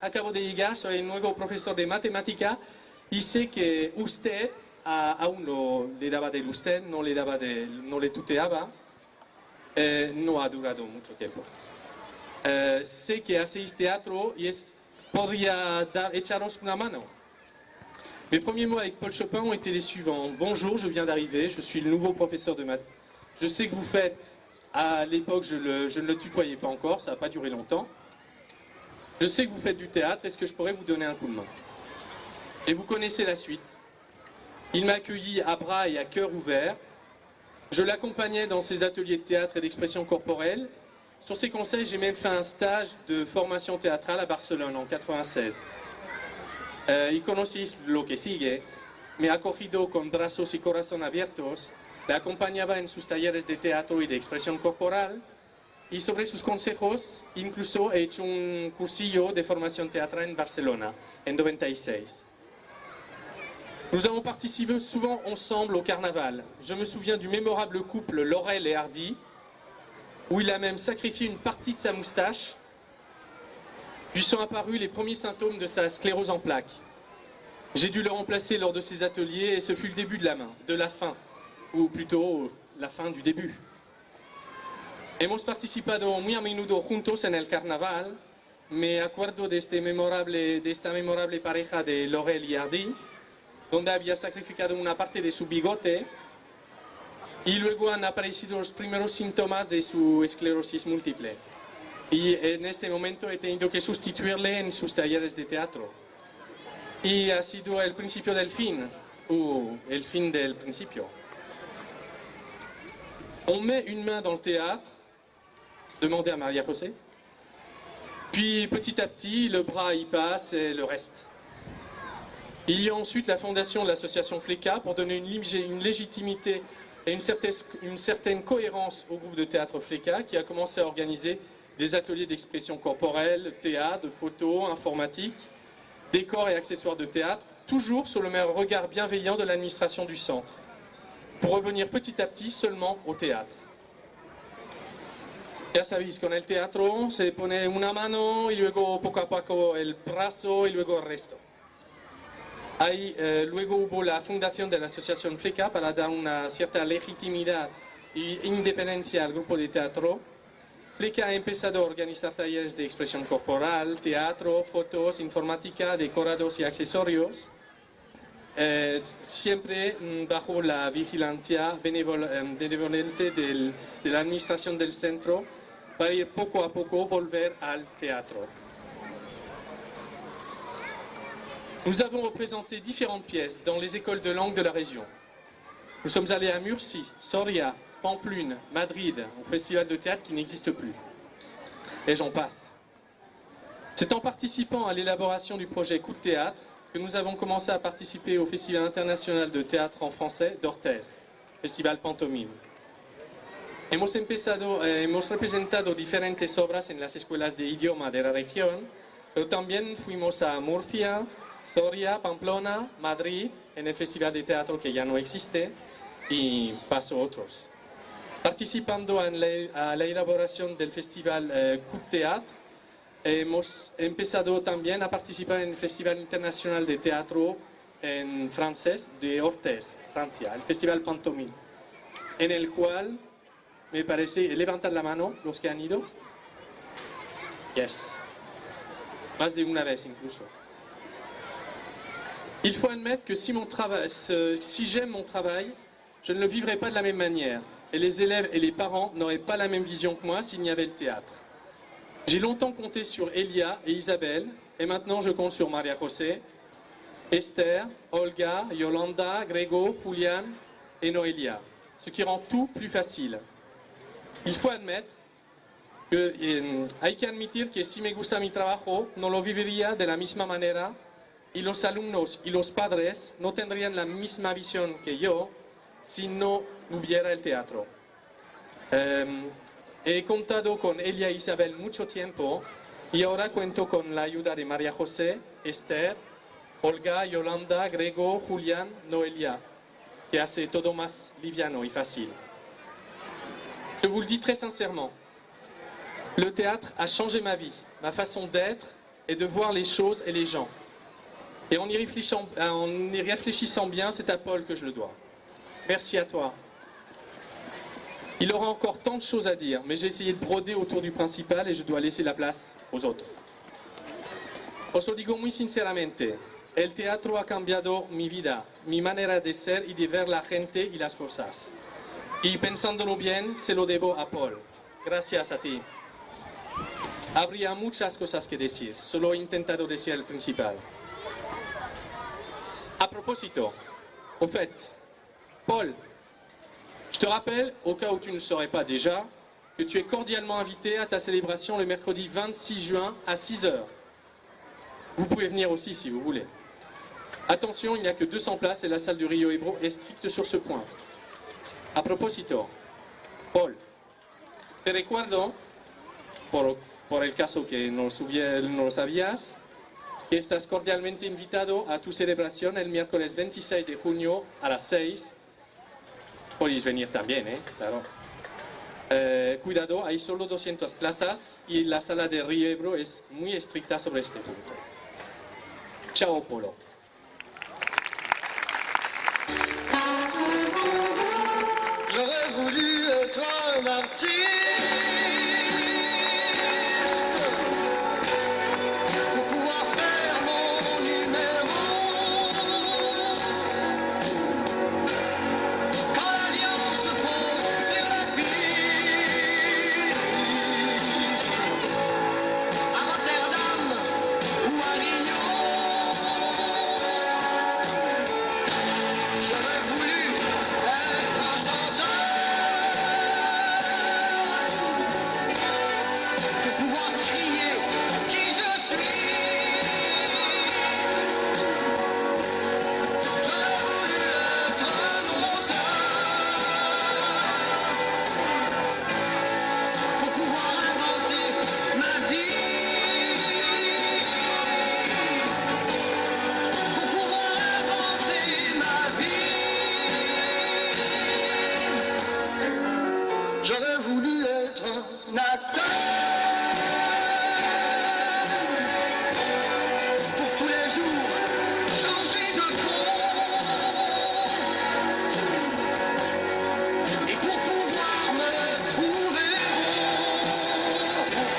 acabo de llegar, soy el nuevo profesor de matemática y sé que usted, aún le daba del usted, no le tuteaba, no ha durado mucho tiempo. Sé que hacéis teatro y podría echaros una mano. Mes premiers mots avec Paul Chopin ont été les suivants. Bonjour, je viens d'arriver, je suis le nouveau professeur de maths. Je sais que vous faites, à l'époque je ne le tutoyais pas encore, ça n'a pas duré longtemps. Je sais que vous faites du théâtre, est-ce que je pourrais vous donner un coup de main? Et vous connaissez la suite. Il m'a accueilli à bras et à cœur ouvert. Je l'accompagnais dans ses ateliers de théâtre et d'expression corporelle. Sur ses conseils, j'ai même fait un stage de formation théâtrale à Barcelone en 96. Y conocéis lo que sigue. Me ha acogido con brazos y corazón abiertos. Le acompañaba en sus talleres de teatro y de expresión corporal. Y sobre sus consejos, incluso he hecho un cursillo de formación teatral en Barcelona, en 96. Nous avons participé souvent ensemble au carnaval. Je me souviens du mémorable couple Laurel et Hardy, où il a même sacrifié une partie de sa moustache, puis sont apparus les premiers symptômes de sa sclérose en plaques. J'ai dû le remplacer lors de ses ateliers et ce fut le début de la fin, ou plutôt la fin du début. Hemos participado muy a menudo juntos en el carnaval. Me acuerdo de esta memorable pareja de Laurel y Hardy, donde había sacrificado una parte de su bigote y luego han aparecido los primeros síntomas de su esclerosis múltiple. Y en este momento he tenido que sustituirle en sus talleres de teatro. Y ha sido el principio del fin, o el fin del principio. On met une main dans le théâtre, demandez à Maria José, puis petit à petit, le bras y passe et le reste. Il y a ensuite la fondation de l'association FLECA pour donner une légitimité et une certaine cohérence au groupe de théâtre FLECA qui a commencé à organiser des ateliers d'expression corporelle, théâtre, photo, informatique, décors et accessoires de théâtre, toujours sous le même regard bienveillant de l'administration du centre, pour revenir petit à petit seulement au théâtre. Ya sabéis, con el teatro se pone una mano y luego poco a poco el brazo y luego el resto. Ahí, luego hubo la fundación de la asociación FLECA para dar una cierta legitimidad e independencia al grupo de teatro. FLECA ha empezado a organizar talleres de expresión corporal, teatro, fotos, informática, decorados y accesorios, siempre bajo la vigilancia benevolente de la administración del centro para ir poco a poco volver al teatro. Nous avons représenté différentes pièces dans les écoles de langue de la région. Nous sommes allés à Murcie, Soria, Pampelune, Madrid, au festival de théâtre qui n'existe plus. Et j'en passe. C'est en participant à l'élaboration du projet Coup de théâtre que nous avons commencé à participer au Festival international de théâtre en français d'Orthez, Festival Pantomime. Hemos representado diferentes obras en las escuelas de idioma de la región, pero también fuimos a Murcia, Soria, Pamplona, Madrid, en el festival de teatro que ya no existe, y paso otros. Participando a la elaboración del festival Coup de Théâtre, hemos empezado también a participar en el Festival Internacional de Teatro en francés de Orthez, Francia, el Festival Pantomime, en el cual me parece, levantan la mano los que han ido. Yes. Más de una vez incluso. Il faut admettre que si j'aime mon travail, je ne le vivrai pas de la même manière. Et les élèves et les parents n'auraient pas la même vision que moi s'il n'y avait le théâtre. J'ai longtemps compté sur Elia et Isabelle, et maintenant je compte sur Maria José, Esther, Olga, Yolanda, Grégo, Julián et Noelia, ce qui rend tout plus facile. Il faut admettre hay que admitir que si me gusta mi trabajo, no lo viviría de la misma manera y los alumnos y los padres no tendrían la misma visión que yo si no hubiera el teatro. He contado con Elia e Isabel mucho tiempo y ahora cuento con la ayuda de María José, Esther, Olga, Yolanda, Grego, Julián, Noelia, que hace todo más liviano y fácil. Je vous le dis très sincèrement, le théâtre a changé ma vie, ma façon d'être est de voir les choses et les gens. Et en y réfléchissant bien, c'est à Paul que je le dois. Merci à toi. Il aura encore tant de choses à dire, mais j'ai essayé de broder autour du principal et je dois laisser la place aux autres. Os lo digo muy sinceramente, el teatro ha cambiado mi vida, mi manera de ser y de ver la gente y las cosas. Y pensándolo bien, se lo debo a Paul. Gracias a ti. Habría muchas cosas que decir, solo he intentado decir el principal. A propósito, au fait, Paul, je te rappelle, au cas où tu ne saurais pas déjà, que tu es cordialement invité à ta célébration le mercredi 26 juin à 6 h. Vous pouvez venir aussi si vous voulez. Attention, il n'y a que 200 places et la salle du Rio Ebro est stricte sur ce point. A propósito, Paul, te recuerdo, por el caso que no lo sabías, que estás cordialmente invitado a tu celebración el miércoles 26 de junio a las 6. Podéis venir también, claro. Cuidado, hay solo 200 plazas y la sala de Rio Ebro es muy estricta sobre este punto. Ciao, Polo. J'aurais voulu être un artiste pour pouvoir faire mon numéro. Quand l'alliance se pose sur la piste, à Rotterdam ou à Rio, j'aurais voulu être un chanteur. J'aurais voulu être un acteur pour tous les jours changer de peau et pour pouvoir me trouver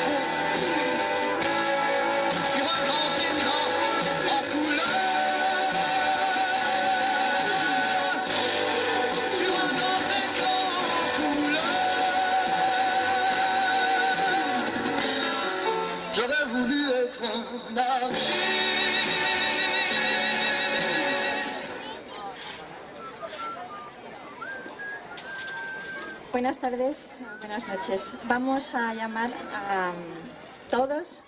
beau sur un grand écran en couleur, sur un grand écran en couleur. J'aurais voulu être un artiste. Buenas tardes, buenas noches. Vamos a llamar a todos,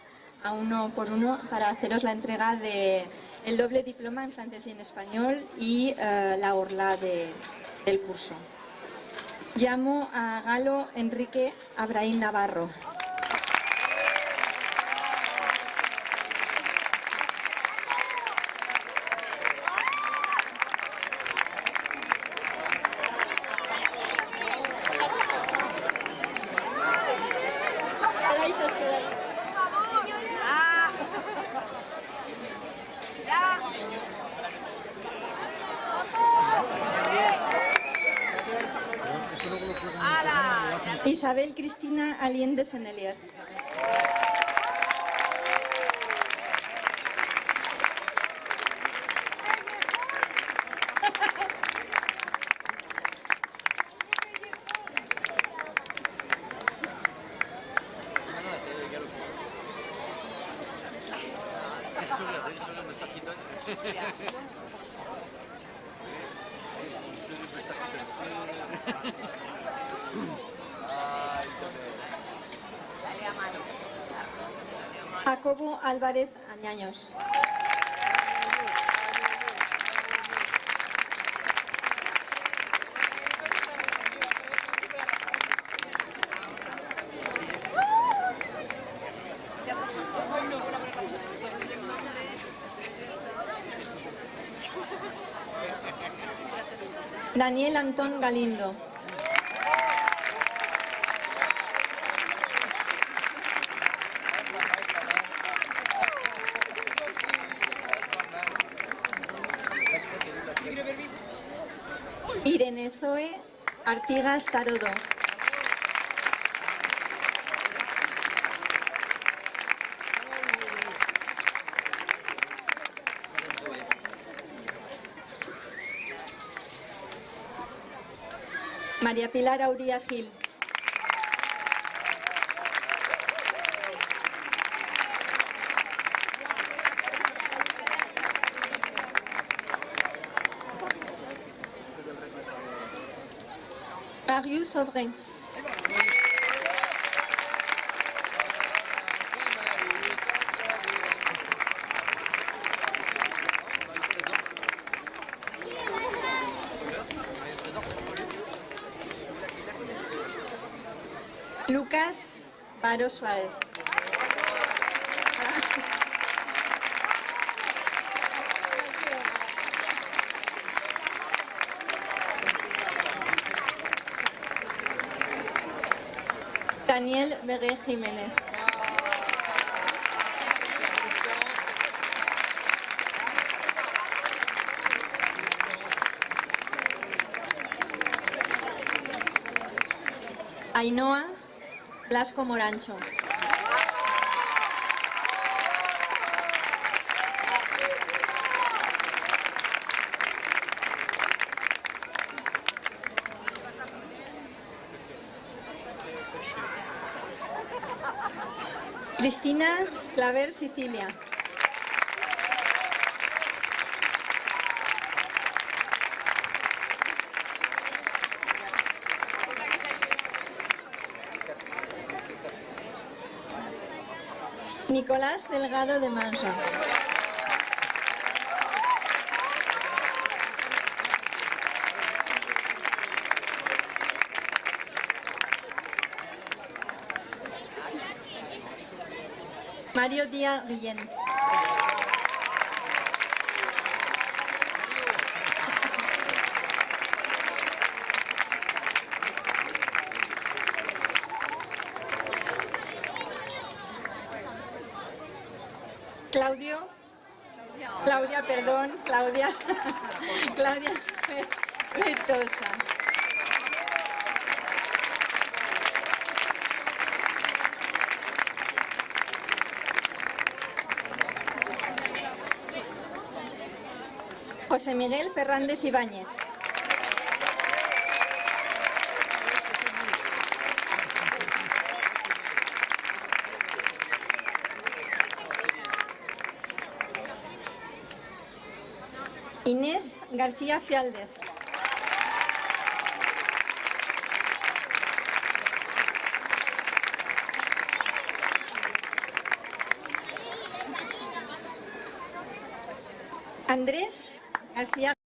a uno por uno, para haceros la entrega de el doble diploma en francés y en español y la orla del curso. Llamo a Galo Enrique Abraín Navarro. Os quedáis. Isabel Cristina Allende Senelier. Jacobo Álvarez Añaños. Daniel Antón Galindo. Irene Zoe Artigas Tarodo. María Pilar Auría Gil. Marius Auvray. Lucas Baro Suárez. Daniel Begué Jiménez. Ainhoa Blasco Morancho. Cristina Claver Sicilia. Nicolás Delgado de Manso. Mario Díaz Guillén. Claudia Retosa. José Miguel Fernández Ibáñez. Inés García Fialdes. Andrés García